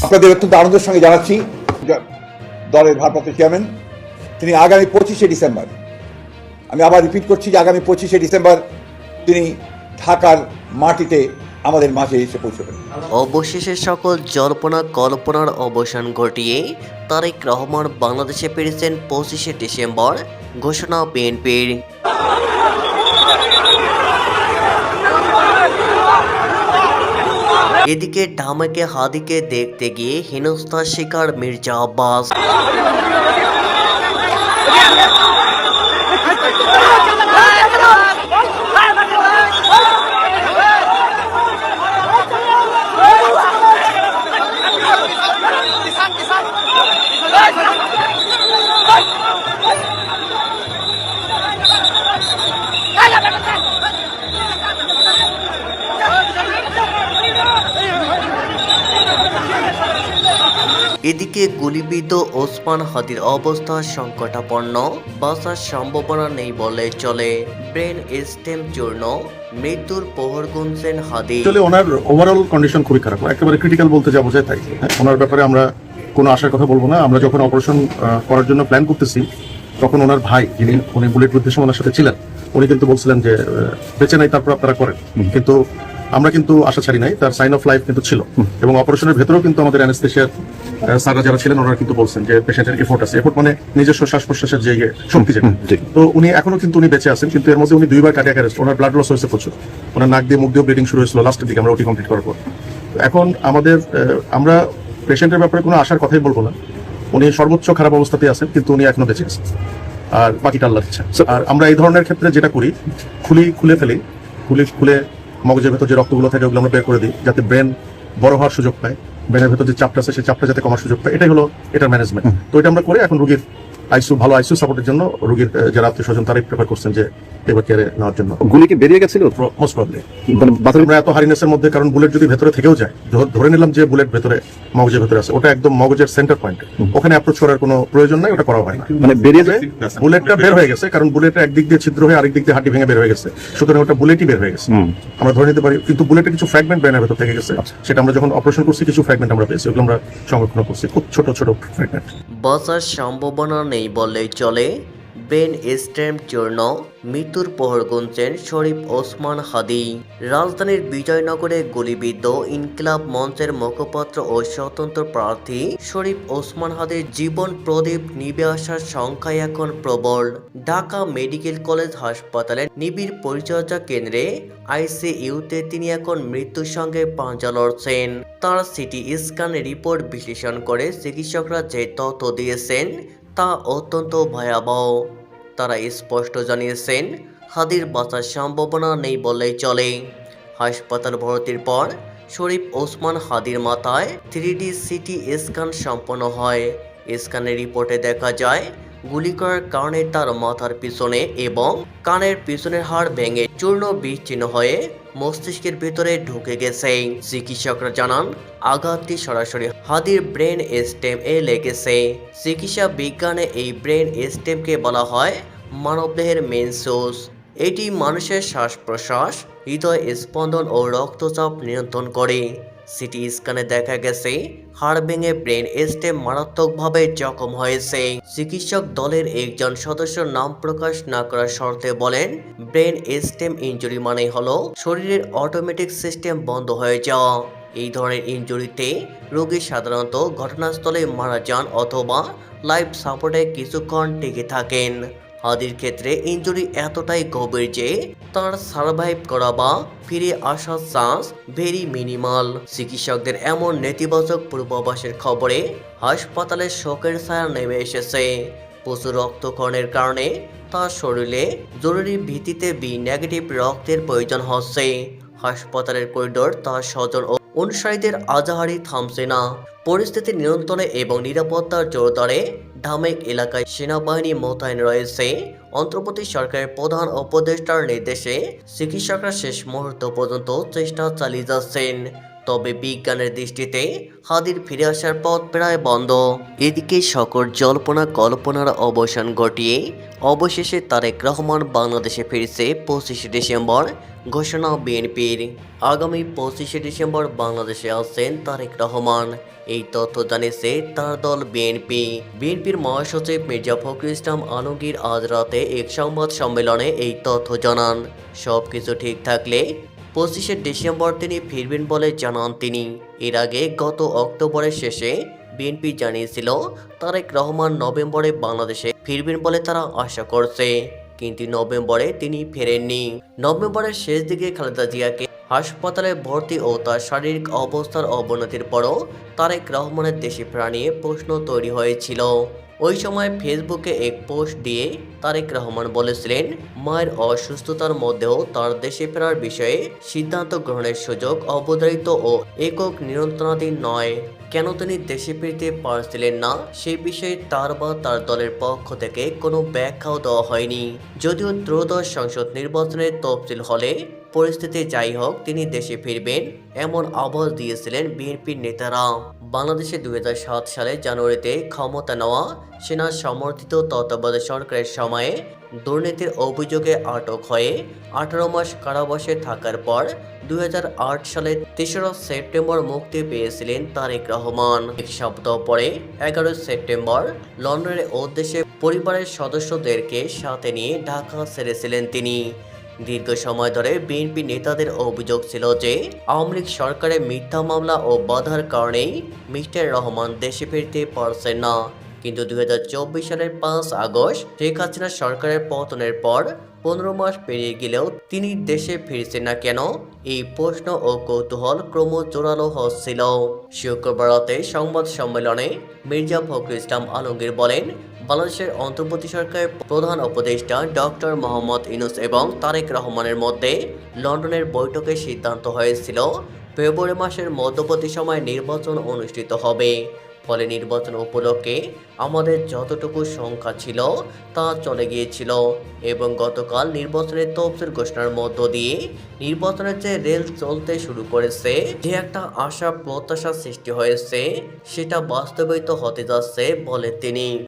আপনাদের অত্যন্ত আনন্দের সঙ্গে জানাচ্ছি দলের ভারপ্রাপ্ত চেয়ারম্যান তিনি আগামী 25শে ডিসেম্বর, আমি আবার রিপিট করছি যে আগামী 25শে ডিসেম্বর তিনি ঢাকার মাটিতে আমাদের মাঝে এসে পৌঁছবেন। অবশেষে সকল জল্পনা কল্পনার অবসান ঘটিয়ে তারেক রহমান বাংলাদেশে ফিরেছেন 25শে ডিসেম্বর, ঘোষণা বিএনপির। এদিকে ঢামেকে হাদিকে দেখতে গিয়ে হেনস্থার শিকার মির্জা আব্বাস। এদিকে গুলিবিদ্ধ ওসমান হাদির অবস্থা সংকটাপন্ন, বাঁচার সম্ভাবনা নেই বলে চলে। ব্রেন স্টেম চূর্ণ, মৃত্যুর প্রহর গুনছেন হাদি। আসলে ওনার ওভারঅল কন্ডিশন খুবই খারাপ, একেবারে ক্রিটিক্যাল বলতে যা বোঝায় তাই। ওনার ব্যাপারে আমরা কোনো আশার কথা বলবো না। আমরা যখন অপারেশন করার জন্য প্ল্যান করতেছি তখন ওনার ভাই, যিনি উনি বুলেট বিদ্ধের সময় ওনার সাথে ছিলেন, উনি কিন্তু বলছিলেন যে বেঁচে নাই, তারপর আপনারা করেন। কিন্তু আমরা কিন্তু আশা ছাড়ি নাই, তার সাইন অফ লাইফ কিন্তু ছিল। এবং অপারেশনের ভেতরেও কিন্তু আমাদের অ্যানেস্থেশিয়ার স্যাররা যারা ছিলেন ওনারা কিন্তু বলছেন যে পেশেন্টের এফোর্ট আছে, এফোর্ট মানে নিজস্ব শ্বাস প্রশ্বাসের যে শক্তি যেটা। তো উনি এখনো কিন্তু উনি বেঁচে আছেন, কিন্তু এর মধ্যে উনি 2বার কার্ডিয়াক অ্যারেস্ট, ওনার ব্লাড লস হয়েছে প্রচুর, ওনার নাক দিয়ে মুখ দিয়ে ব্লিডিং শুরু হয়েছিল লাস্টের দিকে আমরা ওটি কমপ্লিট করার পর। এখন আমাদের আমরা পেশেন্টের ব্যাপারে কোনো আশার কথাই বলবো না। উনি সর্বোচ্চ খারাপ অবস্থাতে আছেন, কিন্তু উনি এখনো বেঁচে আছেন, আর বাকিটা আল্লাহর ইচ্ছা। আর আমরা এই ধরনের ক্ষেত্রে যেটা করি, খুলে ফেলি, খুলে মগজের ভেতর যে রক্তগুলো থাকে ওগুলো আমরা বের করে দিই, যাতে ব্রেন বড় হওয়ার সুযোগ পায়, ব্রেনের ভেতর যে চাপটা আছে সেই চাপটা যাতে কমার সুযোগ পায়। এটাই হলো এটার ম্যানেজমেন্ট। তো এটা আমরা করে এখন রোগীর ভালো আইসিইউ সাপোর্টের জন্য রোগীর যারা আত্মীয় স্বজন তারাই প্রেফার করছেন যে এবার কেয়ারে নেওয়ার জন্য। গুলি কি বেরিয়ে গেছিল? মোস্ট প্রবলি আমরা এত হারিনেসের মধ্যে, কারণ বুলেট যদি ভেতরে থেকেও যায়, ধরে নিলাম যে বুলেট ভেতরে মগজের ভেতরে আছে, ওটা একদম মগজের সেন্টার পয়েন্ট, ওখানে অ্যাপ্রোচ করার কোনো প্রয়োজন নাই, ওটা করা হয় না। মানে বেরিয়ে যায়, বুলেটটা বের হয়ে গেছে, কারণ বুলেটটা একদিক দিয়ে ছিদ্র হয়ে আরেক দিক দিয়ে হাঁটি ভেঙে বের হয়ে গেছে, সুতরাং ওটা বুলেটই বের হয়ে গেছে আমরা ধরে নিতে পারি। কিন্তু বুলেটের কিছু ফ্র্যাগমেন্ট ব্রেনের ভেতর থেকে গেছে, সেটা আমরা যখন অপারেশন করছি কিছু ফ্র্যাগমেন্ট আমরা পেয়েছি, ওগুলো আমরা সংরক্ষণ করছি, খুব ছোট ছোট ফ্র্যাগমেন্ট। বাঁচার সম্ভাবনা নেই বললেই চলে। ব্রেন স্টেম চূর্ণ, মৃত্যুর প্রহর গুনছেন শরীফ ওসমান হাদি। রাজধানীর বিজয়নগরে গুলিবিদ্ধ ইনকিলাব মঞ্চের মুখপাত্র ও স্বতন্ত্র প্রার্থী শরীফ ওসমান হাদির জীবন প্রদীপ নিভে আসার সংখ্যায় এখন প্রবল। ঢাকা মেডিকেল কলেজ হাসপাতালে নিবিড় পরিচর্যা কেন্দ্রে আইসিইউতে তিনি এখন মৃত্যুর সঙ্গে পাঞ্জা লড়ছেন। তার সিটি স্ক্যান রিপোর্ট বিশ্লেষণ করে চিকিৎসকরা যে তথ্য দিয়েছেন তা অত্যন্ত ভয়াবহ। তারা স্পষ্ট জানিয়েছেন হাদির বাঁচার সম্ভাবনা নেই বললেই চলে। হাসপাতাল ভর্তির পর শরীফ ওসমান হাদির মাথায় 3D সিটি স্ক্যান সম্পন্ন হয়। স্ক্যানের রিপোর্টে দেখা যায় গুলি করার কারণে তার মাথার পিছনে এবং কানের পিছনের হাড় ভেঙে চূর্ণ বিচ্ছিন্ন হয়ে মস্তিষ্কের ভিতরে ঢুকে গেছে। চিকিৎসকরা জানান আঘাতটি সরাসরি হাদির ব্রেন স্টেম এ লেগেছে। চিকিৎসা বিজ্ঞানে এই ব্রেন স্টেমকে বলা হয় মানবদেহের মেইন সোর্স। এটি মানুষের শ্বাস প্রশ্বাস, হৃদয় স্পন্দন ও রক্তচাপ নিয়ন্ত্রণ করে। সিটি স্ক্যানে দেখা গেছে হাড় ভেঙে ব্রেন স্টেম মারাত্মকভাবে জখম হয়েছে। চিকিৎসক দলের একজন সদস্য নাম প্রকাশ না করার শর্তে বলেন, ব্রেন স্টেম ইনজুরি মানে হলো শরীরের অটোমেটিক সিস্টেম বন্ধ হয়ে যাওয়া। এই ধরনের ইনজুরিতে রোগী সাধারণত ঘটনাস্থলে মারা যান অথবা লাইফ সাপোর্টে কিছুক্ষণ টিকে থাকেন। হাদির ক্ষেত্রে ইনজুরি এতটাই গভীর যে তার সারভাইভ করা বা ফিরে আসার চান্স ভেরি মিনিমাল। চিকিৎসকদের এমন নেতিবাচক পূর্বাভাসের খবরে হাসপাতালে শোকের ছায়া নেমে এসেছে। প্রচুর রক্তক্ষরণের কারণে তার শরীরে জরুরি ভিত্তিতে বি নেগেটিভ রক্তের প্রয়োজন হচ্ছে। হাসপাতালের করিডোর তার স্বজন ও অনুসারীদের আজাহারি থামছে না। পরিস্থিতি নিয়ন্ত্রণে এবং নিরাপত্তার জোরদারে ঢামেক এলাকায় সেনাবাহিনী মোতায়েন রয়েছে। অন্তর্বর্তী সরকারের প্রধান উপদেষ্টার নির্দেশে চিকিৎসকরা শেষ মুহূর্ত পর্যন্ত চেষ্টা চালিয়ে যাচ্ছেন। তবে বিজ্ঞানের দৃষ্টিতে হাদির ফিরে আসার পথ প্রায় বন্ধ। এদিকে সকল জল্পনা কল্পনার অবসান ঘটিয়ে অবশেষে তারেক রহমান বাংলাদেশে ফিরছে 25 ডিসেম্বর ঘোষণা বিএনপির। আগামী 25 ডিসেম্বর বাংলাদেশে আসছেন তারেক রহমান। এই তথ্য জানিয়েছে তার দল বিএনপির মহাসচিব মির্জা ফখরুল ইসলাম আলমগীর আজ রাতে এক সংবাদ সম্মেলনে এই তথ্য জানান। সবকিছু ঠিক থাকলে 25 ডিসেম্বর তিনি ফিরবেন বলে জানান তিনি। এর আগে গত অক্টোবরের শেষে বিএনপি জানিয়েছিল তারেক রহমান নভেম্বরে বাংলাদেশে ফিরবেন বলে তারা আশা করছে, কিন্তু নভেম্বরে তিনি ফেরেননি। নভেম্বরের শেষ দিকে খালেদা জিয়াকে হাসপাতালে ভর্তি ও তার শারীরিক অবস্থার অবনতির পরও তারেক রহমানের দেশে ফেরা নিয়ে প্রশ্ন তৈরি হয়েছিল। ওই সময় ফেসবুকে এক পোস্ট দিয়ে তারেক রহমান বলেছিলেন, মায়ের অসুস্থতার মধ্যেও তার দেশে ফেরার বিষয়ে সিদ্ধান্ত গ্রহণের সুযোগ অবধারিত ও একক নিয়ন্ত্রণাধীন নয়। কেন তিনি দেশে ফিরতে পারছিলেন না সে বিষয়ে তার বা তার দলের পক্ষ থেকে কোনো ব্যাখ্যাও দেওয়া হয়নি। যদিও ত্রয়োদশ সংসদ নির্বাচনের তফসিল হলে পরিস্থিতি যাই হোক তিনি দেশে ফিরবেন এমন আভাস দিয়েছিলেন বিএনপির নেতারা। বাংলাদেশে 2007 সালে জানুয়ারিতে ক্ষমতা নেওয়া সেনা সমর্থিত তত্ত্বাবধায়ক সরকারের সময়ে দুর্নীতির অভিযোগে আটক হয়ে 18 মাস কারাবাসে থাকার পর 2008 সালে 3রা সেপ্টেম্বর মুক্তি পেয়েছিলেন তারেক রহমান। এক সপ্তাহ পরে 11 সেপ্টেম্বর লন্ডনের উদ্দেশ্যে পরিবারের সদস্যদেরকে সাথে নিয়ে ঢাকা ছেড়েছিলেন তিনি। দীর্ঘ সময় ধরে বিএনপি নেতাদের অভিযোগ ছিল যে আওয়ামী লীগ সরকারের মিথ্যা মামলা ও বাধার কারণেই মিস্টার রহমান দেশে ফিরতে পারছেন না। কিন্তু 2024 সালের 5 আগস্ট শেখ হাসিনা সরকারের পতনের পর 15 মাস পেরিয়ে গেলেও তিনি দেশে ফিরছেন না কেন, এই প্রশ্ন ও কৌতূহল ক্রম জোরালো হচ্ছিল। শুক্রবার রাতে সংবাদ সম্মেলনে মির্জা ফখরুল ইসলাম আলমগীর বলেন, বাংলাদেশের অন্তর্বর্তী সরকারের প্রধান উপদেষ্টা ডক্টর মোহাম্মদ ইউনূস এবং তারেক রহমানের মধ্যে লন্ডনের বৈঠকে সিদ্ধান্ত হয়েছিল ফেব্রুয়ারি মাসের মধ্যবর্তী সময়ে নির্বাচন অনুষ্ঠিত হবে। ফলে নির্বাচন উপলক্ষে আমাদের যতটুকু সংখ্যা ছিল তা চলে গিয়েছিল এবং গতকাল নির্বাচনের তফসিল ঘোষণার মধ্য দিয়ে নির্বাচনের যে রেল চলতে শুরু করেছে, যে একটা আশা প্রত্যাশা সৃষ্টি হয়েছে সেটা বাস্তবায়িত হতে যাচ্ছে বলে তিনি।